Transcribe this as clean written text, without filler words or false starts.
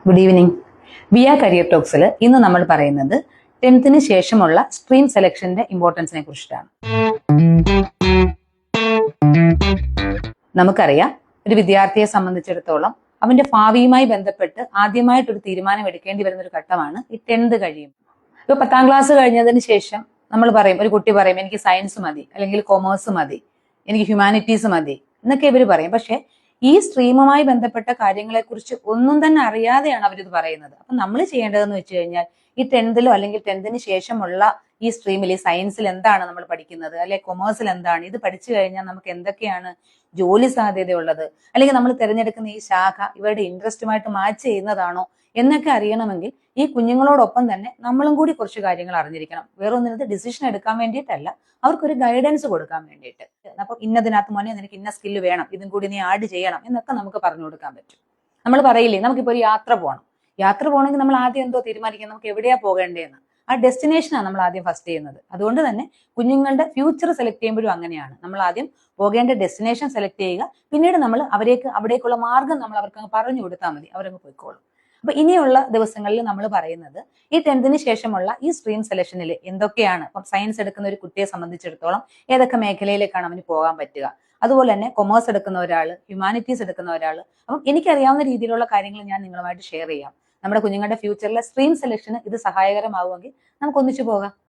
Good evening. Via career ടോക്സിൽ ഇന്ന് നമ്മൾ പറയുന്നത് 10th ശേഷമുള്ള സ്ട്രീം സെലക്ഷന്റെ ഇമ്പോർട്ടൻസിനെ കുറിച്ചിട്ടാണ്. നമുക്കറിയാം, ഒരു വിദ്യാർത്ഥിയെ സംബന്ധിച്ചിടത്തോളം അവന്റെ ഭാവിയുമായി ബന്ധപ്പെട്ട് ആദ്യമായിട്ടൊരു തീരുമാനം എടുക്കേണ്ടി വരുന്ന ഒരു ഘട്ടമാണ് ഈ 10th കഴിയും. ഇപ്പൊ 10ാം ക്ലാസ് കഴിഞ്ഞതിന് ശേഷം നമ്മൾ പറയും, ഒരു കുട്ടി പറയും എനിക്ക് സയൻസ് മതി, അല്ലെങ്കിൽ കൊമേഴ്സ് മതി, എനിക്ക് ഹ്യൂമാനിറ്റീസ് മതി എന്നൊക്കെ ഇവർ പറയും. പക്ഷെ ഈ സ്ട്രീമുമായി ബന്ധപ്പെട്ട കാര്യങ്ങളെക്കുറിച്ച് ഒന്നും തന്നെ അറിയാതെയാണ് അവരിത് പറയുന്നത്. അപ്പൊ നമ്മൾ ചെയ്യേണ്ടതെന്ന് വെച്ച് കഴിഞ്ഞാൽ ഈ 10th അല്ലെങ്കിൽ 10th ശേഷമുള്ള ഈ സ്ട്രീമിൽ, ഈ സയൻസിൽ എന്താണ് നമ്മൾ പഠിക്കുന്നത്, അല്ലെ കൊമേഴ്സിൽ എന്താണ്, ഇത് പഠിച്ചു കഴിഞ്ഞാൽ നമുക്ക് എന്തൊക്കെയാണ് ജോലി സാധ്യതയുള്ളത്, അല്ലെങ്കിൽ നമ്മൾ തിരഞ്ഞെടുക്കുന്ന ഈ ശാഖ ഇവരുടെ ഇൻട്രസ്റ്റുമായിട്ട് മാച്ച് ചെയ്യുന്നതാണോ എന്നൊക്കെ അറിയണമെങ്കിൽ ഈ കുഞ്ഞുങ്ങളോടൊപ്പം തന്നെ നമ്മളും കൂടി കുറച്ച് കാര്യങ്ങൾ അറിഞ്ഞിരിക്കണം. വേറൊന്നിനത് ഡിസിഷൻ എടുക്കാൻ വേണ്ടിയിട്ടല്ല, അവർക്കൊരു ഗൈഡൻസ് കൊടുക്കാൻ വേണ്ടിയിട്ട്. അപ്പൊ ഇന്നതിനകത്ത് മോനെ നിനക്ക് ഇന്ന സ്കില്ല് വേണം, ഇതും കൂടി നീ ആഡ് ചെയ്യണം എന്നൊക്കെ നമുക്ക് പറഞ്ഞു കൊടുക്കാൻ പറ്റും. നമ്മൾ പറയില്ലേ, നമുക്കിപ്പോ ഒരു യാത്ര പോകണമെങ്കിൽ നമ്മൾ ആദ്യം എന്തോ തീരുമാനിക്കണം, നമുക്ക് എവിടെയാ പോകേണ്ടതെന്ന്. ആ ഡെസ്റ്റിനേഷനാണ് നമ്മൾ ആദ്യം ഫസ്റ്റ് ചെയ്യുന്നത്. അതുകൊണ്ട് തന്നെ കുഞ്ഞുങ്ങളുടെ ഫ്യൂച്ചർ സെലക്ട് ചെയ്യുമ്പോഴും അങ്ങനെയാണ്. നമ്മൾ ആദ്യം പോകേണ്ട ഡെസ്റ്റിനേഷൻ സെലക്ട് ചെയ്യുക, പിന്നീട് നമ്മൾ അവിടേക്കുള്ള മാർഗം നമ്മൾ അവർക്ക് പറഞ്ഞു കൊടുത്താൽ മതി, അവരങ്ങ് പോയിക്കോളും. അപ്പൊ ഇനിയുള്ള ദിവസങ്ങളിൽ നമ്മൾ പറയുന്നത് ഈ 10th ശേഷമുള്ള ഈ സ്ട്രീം സെലക്ഷനിൽ എന്തൊക്കെയാണ്, ഇപ്പം സയൻസ് എടുക്കുന്ന ഒരു കുട്ടിയെ സംബന്ധിച്ചിടത്തോളം ഏതൊക്കെ മേഖലയിലേക്കാണ് അവന് പോകാൻ പറ്റുക, അതുപോലെ തന്നെ കൊമേഴ്സ് എടുക്കുന്ന ഒരാൾ, ഹ്യൂമാനിറ്റീസ് എടുക്കുന്ന ഒരാൾ. അപ്പം എനിക്കറിയാവുന്ന രീതിയിലുള്ള കാര്യങ്ങൾ ഞാൻ നിങ്ങളുമായിട്ട് ഷെയർ ചെയ്യാം. നമ്മുടെ കുഞ്ഞുങ്ങളുടെ ഫ്യൂച്ചറിലെ സ്ട്രീം സെലക്ഷന് ഇത് സഹായകരമാവുമെങ്കിൽ നമുക്ക് ഒന്നിച്ചു പോകാം.